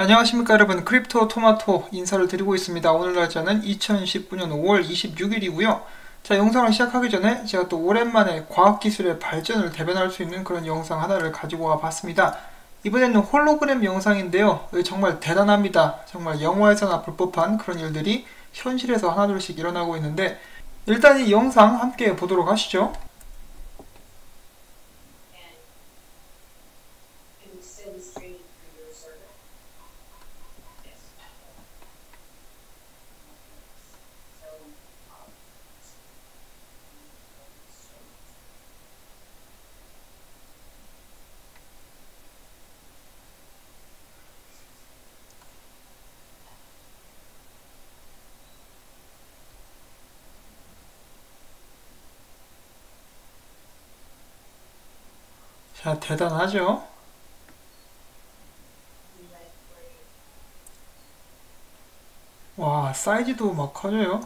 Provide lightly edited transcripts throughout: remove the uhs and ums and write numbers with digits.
안녕하십니까 여러분, 크립토 토마토 인사를 드리고 있습니다. 오늘 날짜는 2019년 5월 26일이고요. 자, 영상을 시작하기 전에 제가 또 오랜만에 과학기술의 발전을 대변할 수 있는 그런 영상 하나를 가지고 와 봤습니다. 이번에는 홀로그램 영상인데요. 정말 대단합니다. 정말 영화에서나 볼 법한 그런 일들이 현실에서 하나둘씩 일어나고 있는데, 일단 이 영상 함께 보도록 하시죠. 자, 대단하죠? 와, 사이즈도 막 커져요.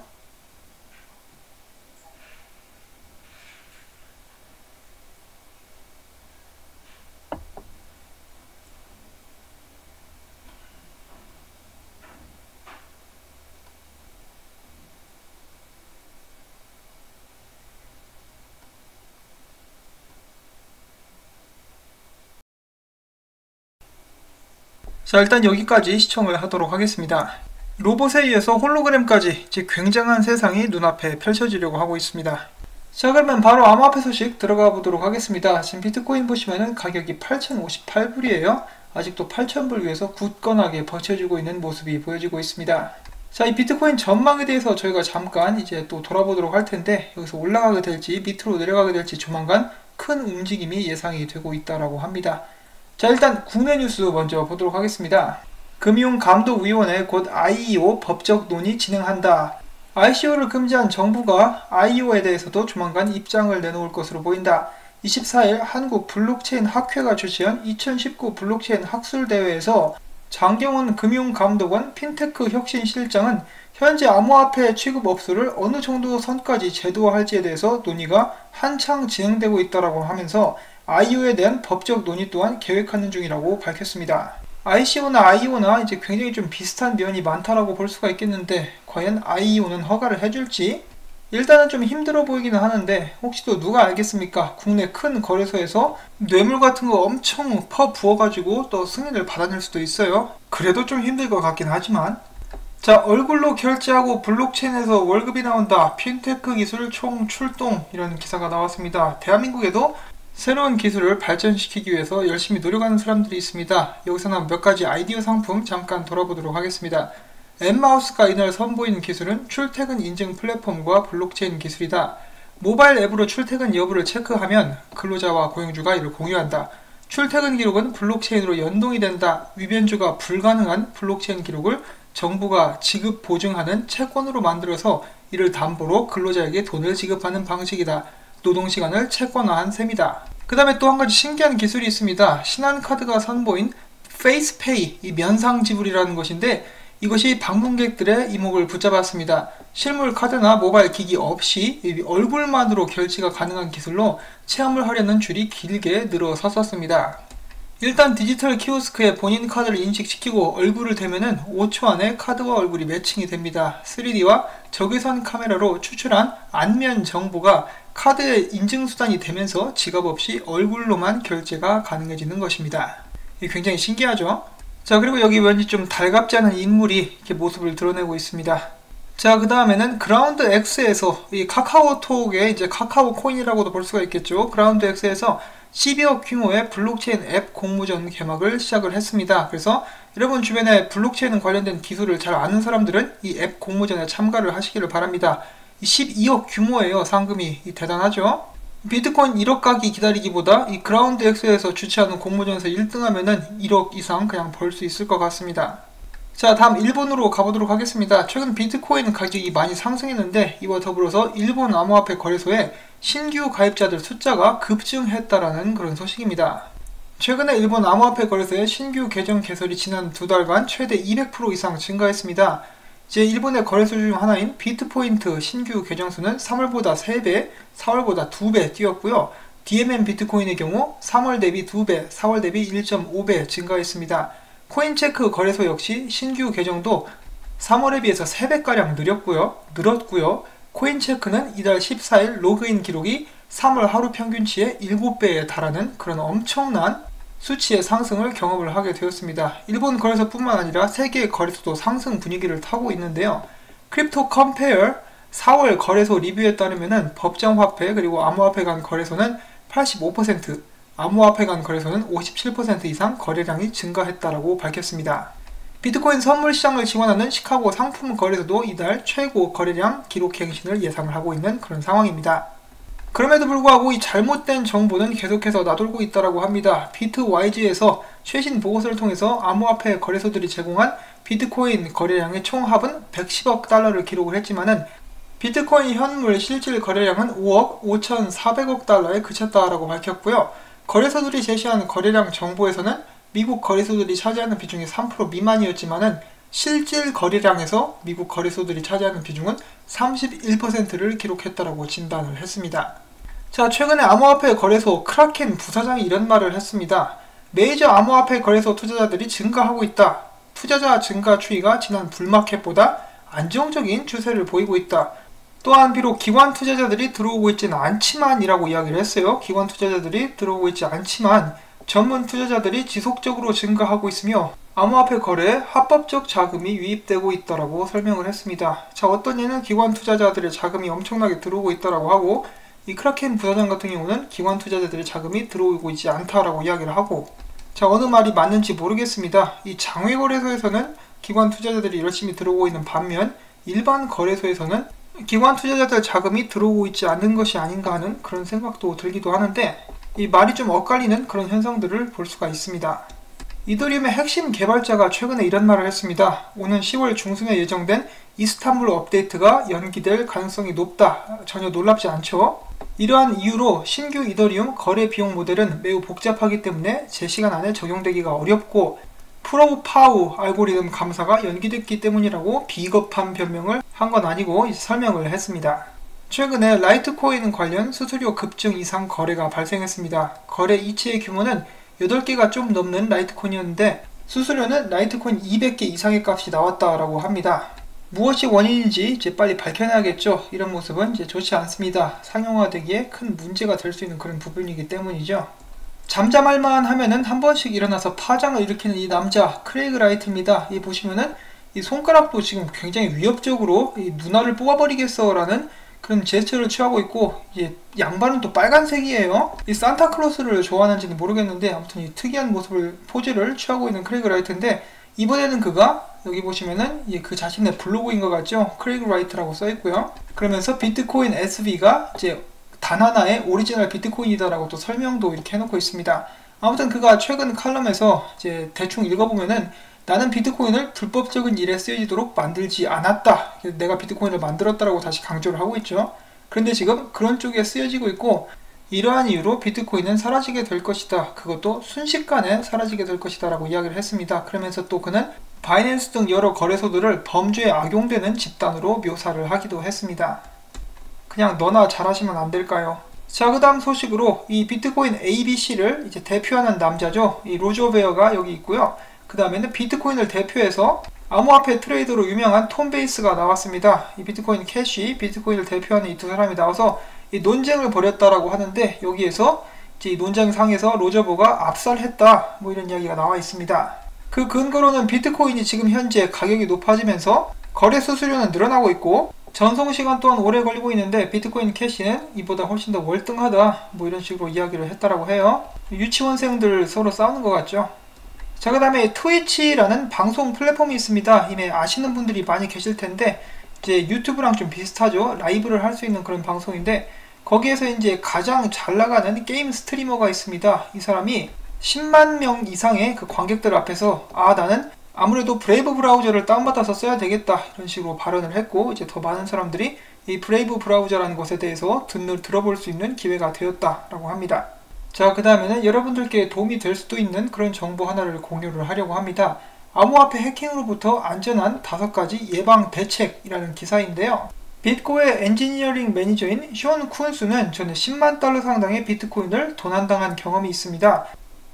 자, 일단 여기까지 시청을 하도록 하겠습니다. 로봇에 의해서 홀로그램까지 이제 굉장한 세상이 눈앞에 펼쳐지려고 하고 있습니다. 자, 그러면 바로 암호화폐 소식 들어가 보도록 하겠습니다. 지금 비트코인 보시면은 가격이 8,058불이에요. 아직도 8,000불 위에서 굳건하게 버텨주고 있는 모습이 보여지고 있습니다. 자, 이 비트코인 전망에 대해서 저희가 잠깐 이제 또 돌아보도록 할 텐데, 여기서 올라가게 될지 밑으로 내려가게 될지 조만간 큰 움직임이 예상이 되고 있다라고 합니다. 자, 일단 국내 뉴스 먼저 보도록 하겠습니다. 금융감독위원회 곧 IEO 법적 논의 진행한다. ICO를 금지한 정부가 IEO에 대해서도 조만간 입장을 내놓을 것으로 보인다. 24일 한국 블록체인 학회가 주최한 2019 블록체인 학술대회에서 장경훈 금융감독원 핀테크 혁신실장은 현재 암호화폐 취급 업소를 어느 정도 선까지 제도화할지에 대해서 논의가 한창 진행되고 있다고 하면서 IEO에 대한 법적 논의 또한 계획하는 중이라고 밝혔습니다. ICO나 IEO나 이제 굉장히 좀 비슷한 면이 많다라고 볼 수가 있겠는데, 과연 IEO는 허가를 해줄지? 일단은 좀 힘들어 보이기는 하는데, 혹시 또 누가 알겠습니까? 국내 큰 거래소에서 뇌물 같은 거 엄청 퍼 부어가지고 또 승인을 받아낼 수도 있어요. 그래도 좀 힘들 것 같긴 하지만. 자, 얼굴로 결제하고 블록체인에서 월급이 나온다. 핀테크 기술 총 출동, 이런 기사가 나왔습니다. 대한민국에도 새로운 기술을 발전시키기 위해서 열심히 노력하는 사람들이 있습니다. 여기서는 몇 가지 아이디어 상품 잠깐 돌아보도록 하겠습니다. 엠마우스가 이날 선보인 기술은 출퇴근 인증 플랫폼과 블록체인 기술이다. 모바일 앱으로 출퇴근 여부를 체크하면 근로자와 고용주가 이를 공유한다. 출퇴근 기록은 블록체인으로 연동이 된다. 위변조가 불가능한 블록체인 기록을 정부가 지급 보증하는 채권으로 만들어서 이를 담보로 근로자에게 돈을 지급하는 방식이다. 노동시간을 채권화한 셈이다. 그 다음에 또 한 가지 신기한 기술이 있습니다. 신한카드가 선보인 페이스페이, 이 면상지불이라는 것인데, 이것이 방문객들의 이목을 붙잡았습니다. 실물 카드나 모바일 기기 없이 얼굴만으로 결제가 가능한 기술로 체험을 하려는 줄이 길게 늘어섰었습니다. 일단 디지털 키오스크에 본인 카드를 인식시키고 얼굴을 대면은 5초 안에 카드와 얼굴이 매칭이 됩니다. 3D와 적외선 카메라로 추출한 안면 정보가 카드의 인증수단이 되면서 지갑 없이 얼굴로만 결제가 가능해지는 것입니다. 이게 굉장히 신기하죠? 자, 그리고 여기 왠지 좀 달갑지 않은 인물이 이렇게 모습을 드러내고 있습니다. 자, 그 다음에는 그라운드 X에서 이 카카오톡의 이제 카카오 코인이라고도 볼 수가 있겠죠. 그라운드 X에서 12억 규모의 블록체인 앱 공모전 개막을 시작을 했습니다. 그래서 여러분 주변에 블록체인 관련된 기술을 잘 아는 사람들은 이 앱 공모전에 참가를 하시기를 바랍니다. 12억 규모예요. 상금이 대단하죠. 비트코인 1억 가기 기다리기보다 이 그라운드 X에서 주최하는 공모전에서 1등하면은 1억 이상 그냥 벌 수 있을 것 같습니다. 자, 다음 일본으로 가보도록 하겠습니다. 최근 비트코인 가격이 많이 상승했는데, 이와 더불어서 일본 암호화폐 거래소에 신규 가입자들 숫자가 급증했다라는 그런 소식입니다. 최근에 일본 암호화폐 거래소의 신규 계정 개설이 지난 2달간 최대 200% 이상 증가했습니다. 이제 일본의 거래소 중 하나인 비트포인트 신규 계정 수는 3월보다 3배, 4월보다 2배 뛰었고요. DMM 비트코인의 경우 3월 대비 2배, 4월 대비 1.5배 증가했습니다. 코인체크 거래소 역시 신규 계정도 3월에 비해서 3배가량 늘었고요. 코인체크는 이달 14일 로그인 기록이 3월 하루 평균치의 7배에 달하는 그런 엄청난 수치의 상승을 경험을 하게 되었습니다. 일본 거래소뿐만 아니라 세계 거래소도 상승 분위기를 타고 있는데요. 크립토 컴페어 4월 거래소 리뷰에 따르면 법정화폐 그리고 암호화폐 간 거래소는 85%, 암호화폐 간 거래소는 57% 이상 거래량이 증가했다라고 밝혔습니다. 비트코인 선물 시장을 지원하는 시카고 상품 거래소도 이달 최고 거래량 기록 갱신을 예상을 하고 있는 그런 상황입니다. 그럼에도 불구하고 이 잘못된 정보는 계속해서 나돌고 있다고 합니다. 비트와이즈에서 최신 보고서를 통해서 암호화폐 거래소들이 제공한 비트코인 거래량의 총합은 110억 달러를 기록을 했지만은 비트코인 현물 실질 거래량은 5억 5,400억 달러에 그쳤다라고 밝혔고요. 거래소들이 제시한 거래량 정보에서는 미국 거래소들이 차지하는 비중이 3% 미만이었지만은 실질 거래량에서 미국 거래소들이 차지하는 비중은 31%를 기록했다라고 진단을 했습니다. 자, 최근에 암호화폐 거래소 크라켄 부사장이 이런 말을 했습니다. 메이저 암호화폐 거래소 투자자들이 증가하고 있다. 투자자 증가 추이가 지난 불마켓보다 안정적인 추세를 보이고 있다. 또한 비록 기관 투자자들이 들어오고 있지는 않지만 이라고 이야기를 했어요. 기관 투자자들이 들어오고 있지 않지만 전문 투자자들이 지속적으로 증가하고 있으며 암호화폐 거래에 합법적 자금이 유입되고 있다라고 설명을 했습니다. 자, 어떤 예는 기관 투자자들의 자금이 엄청나게 들어오고 있다라고 하고 이 크라켄 부사장 같은 경우는 기관 투자자들의 자금이 들어오고 있지 않다라고 이야기를 하고 자, 어느 말이 맞는지 모르겠습니다. 이 장외 거래소에서는 기관 투자자들이 열심히 들어오고 있는 반면 일반 거래소에서는 기관 투자자들 자금이 들어오고 있지 않는 것이 아닌가 하는 그런 생각도 들기도 하는데 이 말이 좀 엇갈리는 그런 현상들을 볼 수가 있습니다. 이더리움의 핵심 개발자가 최근에 이런 말을 했습니다. 오는 10월 중순에 예정된 이스탄불 업데이트가 연기될 가능성이 높다. 전혀 놀랍지 않죠? 이러한 이유로 신규 이더리움 거래 비용 모델은 매우 복잡하기 때문에 제 시간 안에 적용되기가 어렵고 프로파우 알고리즘 감사가 연기됐기 때문이라고 비겁한 변명을 한 건 아니고 설명을 했습니다. 최근에 라이트코인 관련 수수료 급증 이상 거래가 발생했습니다. 거래 이체의 규모는 8개가 좀 넘는 라이트코인이었는데 수수료는 라이트코인 200개 이상의 값이 나왔다라고 합니다. 무엇이 원인인지 이제 빨리 밝혀내야겠죠. 이런 모습은 이제 좋지 않습니다. 상용화되기에 큰 문제가 될 수 있는 그런 부분이기 때문이죠. 잠잠할만 하면은 한 번씩 일어나서 파장을 일으키는 이 남자 크레이그 라이트입니다. 이 보시면은 이 손가락도 지금 굉장히 위협적으로 이 눈알을 뽑아버리겠어 라는 그런 제스처를 취하고 있고 이제 양발은 또 빨간색이에요. 이 산타클로스를 좋아하는지는 모르겠는데 아무튼 이 특이한 포즈를 취하고 있는 크레이그 라이트인데 이번에는 그가 여기 보시면은 그 자신의 블로그인 것 같죠? 크레이그 라이트라고 써있고요. 그러면서 비트코인 SV가 이제 단 하나의 오리지널 비트코인이다라고 또 설명도 이렇게 해놓고 있습니다. 아무튼 그가 최근 칼럼에서 이제 대충 읽어보면은 나는 비트코인을 불법적인 일에 쓰여지도록 만들지 않았다. 내가 비트코인을 만들었다라고 다시 강조를 하고 있죠. 그런데 지금 그런 쪽에 쓰여지고 있고 이러한 이유로 비트코인은 사라지게 될 것이다. 그것도 순식간에 사라지게 될 것이다 라고 이야기를 했습니다. 그러면서 또 그는 바이낸스 등 여러 거래소들을 범죄에 악용되는 집단으로 묘사를 하기도 했습니다. 그냥 너나 잘하시면 안 될까요? 자, 그 다음 소식으로 이 비트코인 ABC를 이제 대표하는 남자죠. 이 로저 베어가 여기 있고요. 그 다음에는 비트코인을 대표해서 암호화폐 트레이더로 유명한 톰 베이스가 나왔습니다. 이 비트코인 캐시, 비트코인을 대표하는 이 두 사람이 나와서 이 논쟁을 벌였다라고 하는데 여기에서 이제 이 논쟁상에서 로저버가 압살했다 뭐 이런 이야기가 나와 있습니다. 그 근거로는 비트코인이 지금 현재 가격이 높아지면서 거래 수수료는 늘어나고 있고 전송시간 또한 오래 걸리고 있는데 비트코인 캐시는 이보다 훨씬 더 월등하다 뭐 이런 식으로 이야기를 했다라고 해요. 유치원생들 서로 싸우는 것 같죠. 자, 그 다음에 트위치라는 방송 플랫폼이 있습니다. 이미 아시는 분들이 많이 계실 텐데 이제 유튜브랑 좀 비슷하죠. 라이브를 할 수 있는 그런 방송인데 거기에서 이제 가장 잘 나가는 게임 스트리머가 있습니다. 이 사람이 10만 명 이상의 그 관객들 앞에서 나는 아무래도 브레이브 브라우저를 다운받아서 써야 되겠다 이런 식으로 발언을 했고 이제 더 많은 사람들이 이 브레이브 브라우저라는 것에 대해서 들어볼 수 있는 기회가 되었다라고 합니다. 자, 그 다음에는 여러분들께 도움이 될 수도 있는 그런 정보 하나를 공유를 하려고 합니다. 암호화폐 해킹으로부터 안전한 5가지 예방 대책이라는 기사인데요. bitgo의 엔지니어링 매니저인 숀 쿤스는 저는 10만 달러 상당의 비트코인을 도난당한 경험이 있습니다.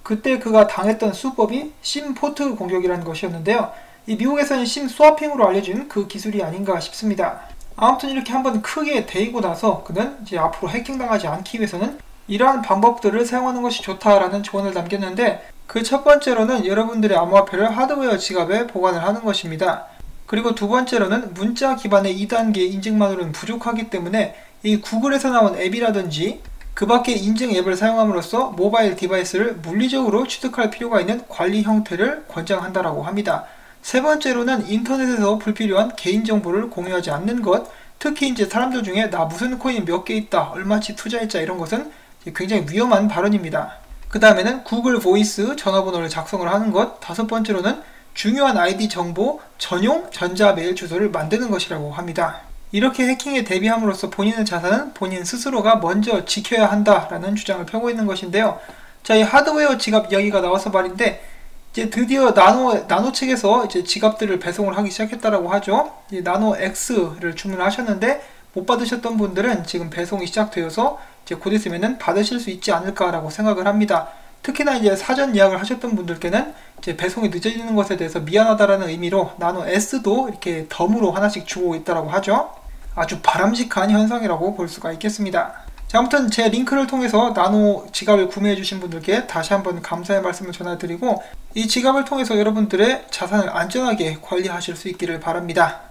그때 그가 당했던 수법이 심 포트 공격이라는 것이었는데요. 이 미국에서는 심 스와핑으로 알려진 그 기술이 아닌가 싶습니다. 아무튼 이렇게 한번 크게 데이고 나서 그는 이제 앞으로 해킹당하지 않기 위해서는 이러한 방법들을 사용하는 것이 좋다라는 조언을 남겼는데, 그 첫 번째로는 여러분들의 암호화폐를 하드웨어 지갑에 보관을 하는 것입니다. 그리고 두 번째로는 문자 기반의 2단계 인증만으로는 부족하기 때문에 이 구글에서 나온 앱이라든지 그 밖의 인증 앱을 사용함으로써 모바일 디바이스를 물리적으로 취득할 필요가 있는 관리 형태를 권장한다라고 합니다. 세 번째로는 인터넷에서 불필요한 개인정보를 공유하지 않는 것, 특히 이제 사람들 중에 나 무슨 코인 몇 개 있다, 얼마치 투자했자 이런 것은 굉장히 위험한 발언입니다. 그 다음에는 구글 보이스 전화번호를 작성을 하는 것, 다섯 번째로는 중요한 아이디 정보 전용 전자메일 주소를 만드는 것이라고 합니다. 이렇게 해킹에 대비함으로써 본인의 자산은 본인 스스로가 먼저 지켜야 한다라는 주장을 펴고 있는 것인데요. 자, 이 하드웨어 지갑 이야기가 나와서 말인데, 이제 드디어 나노 측에서 이제 지갑들을 배송을 하기 시작했다라고 하죠. 이 나노 X를 주문하셨는데 못 받으셨던 분들은 지금 배송이 시작되어서 이제 곧 있으면은 받으실 수 있지 않을까라고 생각을 합니다. 특히나 이제 사전 예약을 하셨던 분들께는 이제 배송이 늦어지는 것에 대해서 미안하다라는 의미로 나노 S도 이렇게 덤으로 하나씩 주고 있다라고 하죠. 아주 바람직한 현상이라고 볼 수가 있겠습니다. 자, 아무튼 제 링크를 통해서 나노 지갑을 구매해 주신 분들께 다시 한번 감사의 말씀을 전해드리고, 이 지갑을 통해서 여러분들의 자산을 안전하게 관리하실 수 있기를 바랍니다.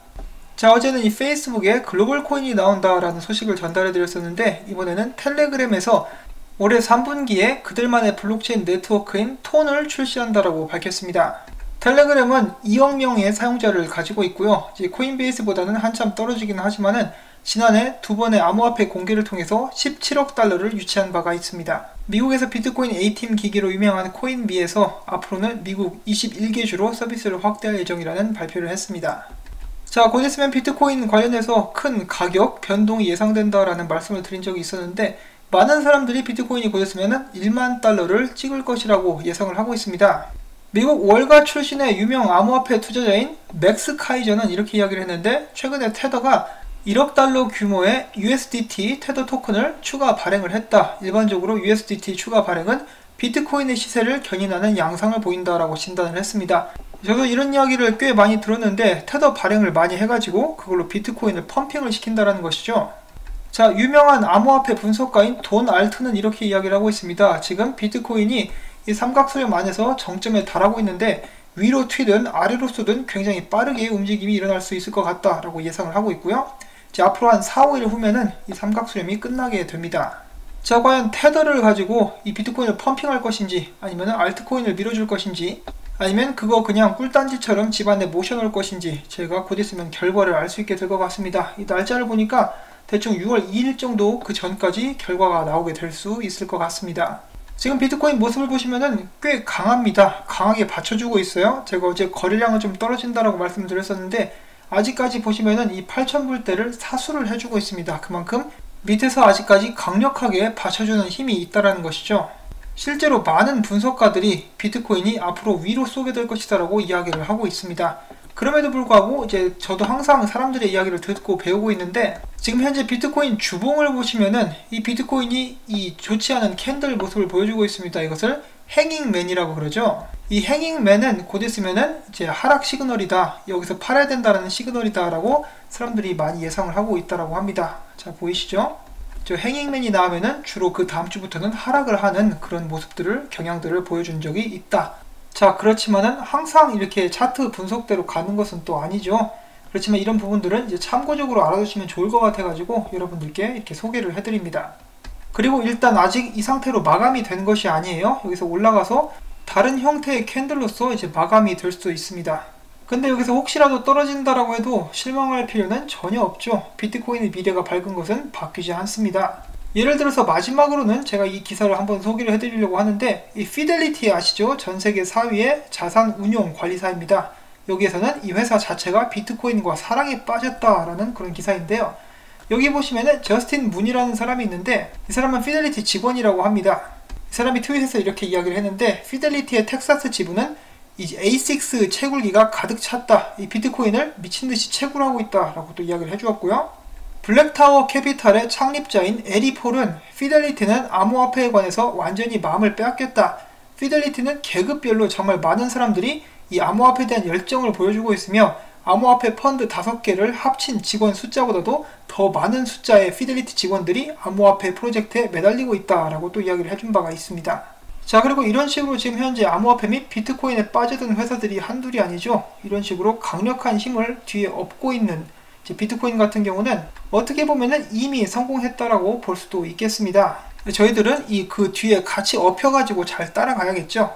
자, 어제는 이 페이스북에 글로벌 코인이 나온다라는 소식을 전달해 드렸었는데, 이번에는 텔레그램에서 올해 3분기에 그들만의 블록체인 네트워크인 톤을 출시한다라고 밝혔습니다. 텔레그램은 2억 명의 사용자를 가지고 있고요. 이제 코인베이스보다는 한참 떨어지긴 하지만은 지난해 두 번의 암호화폐 공개를 통해서 17억 달러를 유치한 바가 있습니다. 미국에서 비트코인 A팀 기기로 유명한 코인비에서 앞으로는 미국 21개 주로 서비스를 확대할 예정이라는 발표를 했습니다. 자, 곧 있으면 비트코인 관련해서 큰 가격 변동이 예상된다라는 말씀을 드린 적이 있었는데, 많은 사람들이 비트코인이 곧 있으면 1만 달러를 찍을 것이라고 예상을 하고 있습니다. 미국 월가 출신의 유명 암호화폐 투자자인 맥스 카이저는 이렇게 이야기를 했는데, 최근에 테더가 1억 달러 규모의 USDT 테더 토큰을 추가 발행을 했다. 일반적으로 USDT 추가 발행은 비트코인의 시세를 견인하는 양상을 보인다라고 진단을 했습니다. 저도 이런 이야기를 꽤 많이 들었는데, 테더 발행을 많이 해가지고 그걸로 비트코인을 펌핑을 시킨다라는 것이죠. 자, 유명한 암호화폐 분석가인 돈 알트는 이렇게 이야기를 하고 있습니다. 지금 비트코인이 이 삼각수렴 안에서 정점에 달하고 있는데, 위로 튀든 아래로 쏘든 굉장히 빠르게 움직임이 일어날 수 있을 것 같다라고 예상을 하고 있고요. 이제 앞으로 한 4, 5일 후면은 이 삼각수렴이 끝나게 됩니다. 자, 과연 테더를 가지고 이 비트코인을 펌핑할 것인지, 아니면 알트코인을 밀어줄 것인지, 아니면 그거 그냥 꿀단지처럼 집안에 모셔놓을 것인지, 제가 곧 있으면 결과를 알 수 있게 될 것 같습니다. 이 날짜를 보니까 대충 6월 2일 정도 그 전까지 결과가 나오게 될 수 있을 것 같습니다. 지금 비트코인 모습을 보시면은 꽤 강합니다. 강하게 받쳐주고 있어요. 제가 어제 거래량은 좀 떨어진다라고 말씀드렸었는데, 아직까지 보시면은 이 8,000불대를 사수를 해주고 있습니다. 그만큼 밑에서 아직까지 강력하게 받쳐주는 힘이 있다라는 것이죠. 실제로 많은 분석가들이 비트코인이 앞으로 위로 쏘게 될 것이다라고 이야기를 하고 있습니다. 그럼에도 불구하고 이제 저도 항상 사람들의 이야기를 듣고 배우고 있는데, 지금 현재 비트코인 주봉을 보시면은 이 비트코인이 이 좋지 않은 캔들 모습을 보여주고 있습니다. 이것을 행잉맨이라고 그러죠. 이 행잉맨은 곧 있으면은 이제 하락 시그널이다, 여기서 팔아야 된다는 시그널이다 라고 사람들이 많이 예상을 하고 있다라고 합니다. 자, 보이시죠? 저 행잉맨이 나오면은 주로 그 다음 주부터는 하락을 하는 그런 모습들을, 경향들을 보여준 적이 있다. 자, 그렇지만은 항상 이렇게 차트 분석대로 가는 것은 또 아니죠. 그렇지만 이런 부분들은 이제 참고적으로 알아두시면 좋을 것 같아가지고 여러분들께 이렇게 소개를 해드립니다. 그리고 일단 아직 이 상태로 마감이 된 것이 아니에요. 여기서 올라가서 다른 형태의 캔들로서 이제 마감이 될 수도 있습니다. 근데 여기서 혹시라도 떨어진다라고 해도 실망할 필요는 전혀 없죠. 비트코인의 미래가 밝은 것은 바뀌지 않습니다. 예를 들어서 마지막으로는 제가 이 기사를 한번 소개를 해드리려고 하는데, 이 피델리티 아시죠? 전세계 4위의 자산 운용 관리사입니다. 여기에서는 이 회사 자체가 비트코인과 사랑에 빠졌다라는 그런 기사인데요. 여기 보시면은 저스틴 문이라는 사람이 있는데, 이 사람은 피델리티 직원이라고 합니다. 이 사람이 트윗에서 이렇게 이야기를 했는데, 피델리티의 텍사스 지부는 이 A6 채굴기가 가득 찼다, 이 비트코인을 미친듯이 채굴하고 있다 라고 또 이야기를 해주었고요. 블랙타워 캐피탈의 창립자인 에리 폴은 피델리티는 암호화폐에 관해서 완전히 마음을 빼앗겼다, 피델리티는 계급별로 정말 많은 사람들이 이 암호화폐에 대한 열정을 보여주고 있으며 암호화폐 펀드 5개를 합친 직원 숫자보다도 더 많은 숫자의 피델리티 직원들이 암호화폐 프로젝트에 매달리고 있다라고 또 이야기를 해준 바가 있습니다. 자, 그리고 이런 식으로 지금 현재 암호화폐 및 비트코인에 빠져든 회사들이 한둘이 아니죠. 이런 식으로 강력한 힘을 뒤에 업고 있는 비트코인 같은 경우는 어떻게 보면은 이미 성공했다라고 볼 수도 있겠습니다. 저희들은 그 뒤에 같이 업혀가지고 잘 따라가야겠죠.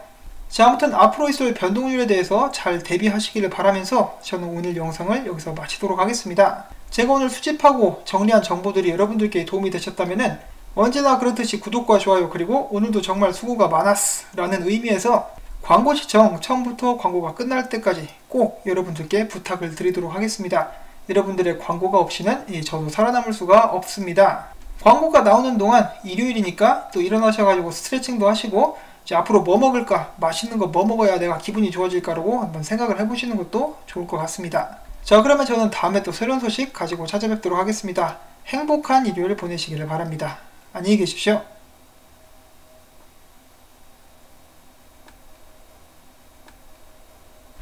자, 아무튼 앞으로 있을 변동률에 대해서 잘 대비하시기를 바라면서 저는 오늘 영상을 여기서 마치도록 하겠습니다. 제가 오늘 수집하고 정리한 정보들이 여러분들께 도움이 되셨다면 언제나 그렇듯이 구독과 좋아요, 그리고 오늘도 정말 수고가 많았어 라는 의미에서 광고 시청 처음부터 광고가 끝날 때까지 꼭 여러분들께 부탁을 드리도록 하겠습니다. 여러분들의 광고가 없이는 저도 살아남을 수가 없습니다. 광고가 나오는 동안 일요일이니까 또 일어나셔가지고 스트레칭도 하시고 이제 앞으로 뭐 먹을까, 맛있는 거 뭐 먹어야 내가 기분이 좋아질까라고 한번 생각을 해보시는 것도 좋을 것 같습니다. 자, 그러면 저는 다음에 또 새로운 소식 가지고 찾아뵙도록 하겠습니다. 행복한 일요일 보내시기를 바랍니다. 안녕히 계십시오.